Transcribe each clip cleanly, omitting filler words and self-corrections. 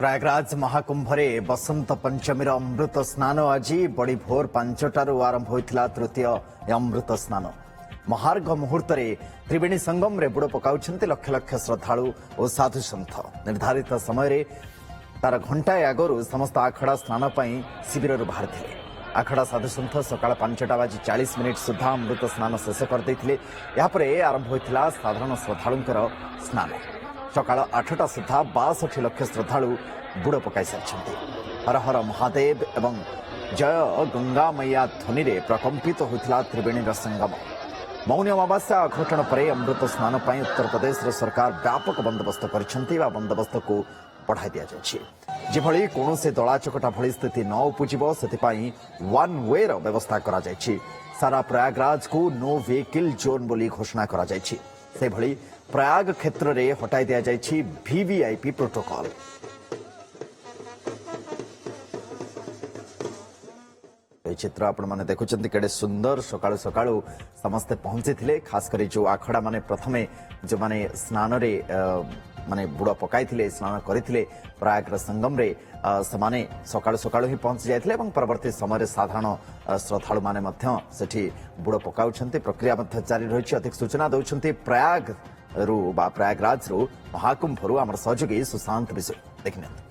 प्रयागराज महाकुंभरे बसंत पंचमीर अमृत स्नान आज बड़ी भोर 5टारू आरंभ होता तृतीय अमृत स्नान। महार्घ मुहूर्त त्रिवेणी संगम रे बुड़ पकाउछ लक्ष लक्ष श्रद्धालु और साधु सन्थ। निर्धारित समय तार घंटाए आगु समस्त आखड़ा स्नान शिविर बाहर थे। आखड़ा साधु सन्थ सकाळ 5:40 सुधा अमृत स्नान शेष करते। आरंभ होता साधारण श्रद्धालुंकर स्नान। सकाळ 8टा सुधा 62 लक्ष श्रद्धालु बुड़ पकाई सारी। हर हर महादेव एवं जय गंगा मैया ध्वनि प्रकंपित होता त्रिवेणी संगम। मौनी अमावास्या अघटन पर अमृत स्नान उत्तर प्रदेश सरकार व्यापक बंदोबस्त बंदोबस्त को बढ़ाई दि जाए। कौन से दलाचकटा भली स्थिति न उपजिब से वन वे व्यवस्था करा जायछि। सारा प्रयागराज को नो व्हीकल जोन बोली घोषणा करा जायछि। से भली प्रयाग क्षेत्र में हटाई दि जायछि वीवीआईपी प्रोटोकॉल। चित्र आपण माने देखुचंती केडे सुंदर सकाळु सकाळु समस्ते पहुंची थिले। खास करी जो आखड़ा माने प्रथमे जो माने स्नान रे माने बुड़ पकाई थिले स्नान करिथिले प्रयाग संगम रे समाने सकाळु सकाळु ही पहुंची जायथिले एवं परवर्ती समय साधारण श्रद्धालु माने मध्य सेठी बुड़ पकाउछंती। प्रक्रिया मध्य जारी रहिछि। अधिक सूचना दउछंती प्रयाग रु बा प्रयागराज रु महाकुंभ रु हमर सहयोगी सुशांत विषय देखिने।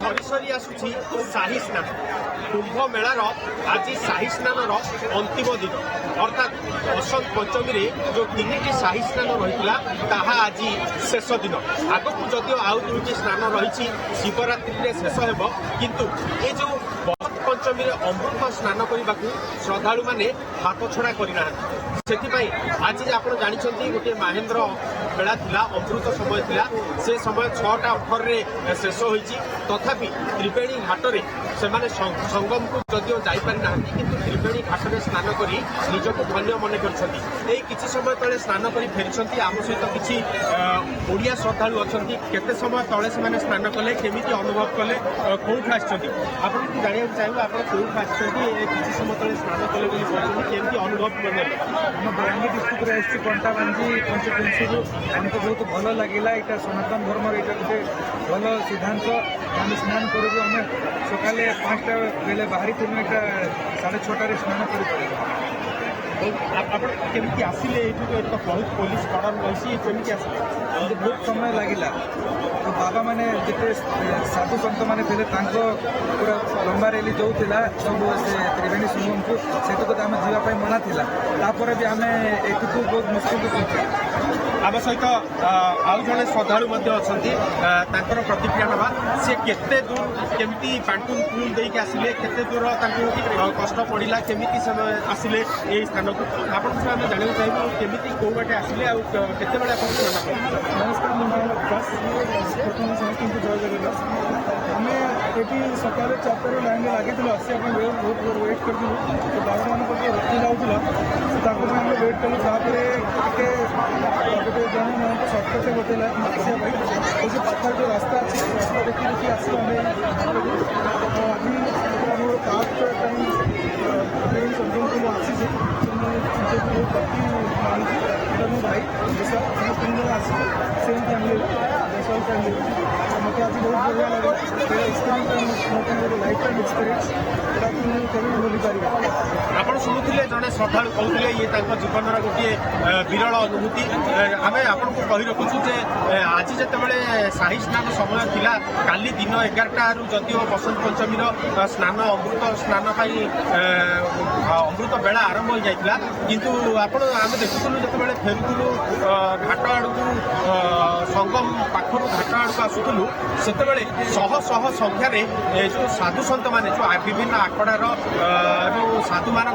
सरी आसुची शाही स्नान कुंभ मेलार आज शाही स्नान अंतिम दिन अर्थात बसंत पंचमी रे जो तीन शाही स्नान रही आज शेष दिन। आगक जदिव आउ दुईटी स्नान रही शिवरात्रि शेष हो किंतु ये जो बसंत पंचमी रे अमृत स्नान करने को श्रद्धालु माने हाथ छड़ा करना से आज आप जानते गोटे महेंद्र बेला थिला अमृत समय थिला से समय 6:18 शेष होईची। तथापि त्रिवेणी घाट रे सेमाने संगम को जदिव जाइपारि ना किंतु त्रिवेणी घाट रे स्नान करी निजको धन्य मन करछंती। एई किछि समय तळे स्नान करी फेरिछंती। आम सहित किछि ओडिया श्रद्धालु अछंती। केते समय तळे सेमाने स्नान कले केमिति अनुभव कले कोउठ आछंती आपण कि जानिया चाहबो आपण कोउठ आछंती ए किछि समय तळे स्नान कले बोली कहछंती केमिति अनुभव करले हम बलांगीर डिस्ट्रिक्ट रे एसटी कंटाबांजी कन्स्टिट्युएंसी रो हमको बहुत भल लागिला। एटा सनातन धर्म एटा गोटे भल सिद्धांत। हम स्नान करू हम सकाले 5टा बेले बाहरी थी एटा 6:30 स्नान कर केमिति आसिले तो बहुत पुलिस कड़न रही केमिति आसिले बहुत समय लगिला। तो बाबा माने जिते साधु संत माने थे पूरा लंबा रैली जो सब से त्रिवेणी संगम को से आम जावाई मना था भी आम एक बहुत मुश्किल पहुंचे। आम सहित आउ जड़े श्रद्धालु अच्छा प्रतिक्रिया नवा सी केते दूर केमिति पांटुन पुल देके आसिले केते दूर कष्ट पड़ा केमिति आसिले ये स्थान को आपन आम जानवा चाहिए केमिति कौ बाटे आसिले आते नमस्कार प्रथम समस्त जय जगन्नाथ। आम ये सका 4 लाइन लगे आसपा बहुत वेट कर बाबा मान रोकी जाऊला आम वेट कलु गोटे जन मान सर्टकट बतला आसपा पाखर जो रास्ता अच्छी रास्ता देखी देखी आस संगम को आसी भाई समस्त आस मत आज बहुत बढ़िया लगे एक्सपीरियंस लाइफ टाइम एक्सपीरियंस भूली पार। आप शुणुले जड़े श्रद्धालु कहते ये जीवन गोटे विरल अनुभूति। आम आपको कही रखुचु आज जिते शाही स्नान समय थिला काली दिन 11टारू जदिव बसंत पंचमीर स्नान अमृत स्नान अमृत बेला आरंभ हो जाता किंतु आपण आम देखुलु जो फेरुलु घाट आड़ संगम पाखर घाट आड़ आसुलु से शह शह संख्यार जो साधु सन्त मैंने जो विभिन्न आखड़ार साधु मान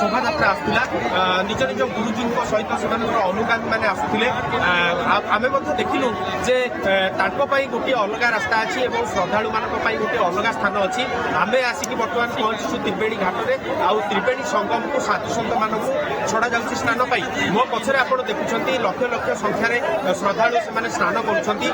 शोभा यात्रा आसूला निज निज गुरुजी सहित से अनुगामी मैंने आसुले। आम देखिलु जे गोटे अलग रास्ता अच्छी और श्रद्धालु मान गोटे अलग स्थान अच्छी। आम आसिक बर्तमान पहुंचु त्रिवेणी घाट में आउ त्रिवेणी संगम को साधु सन्त मान छड़ा जाऊँगी स्नान मो पछरे आप देखुं लक्ष लक्ष संख्यार श्रद्धालु से स्नान करुँच।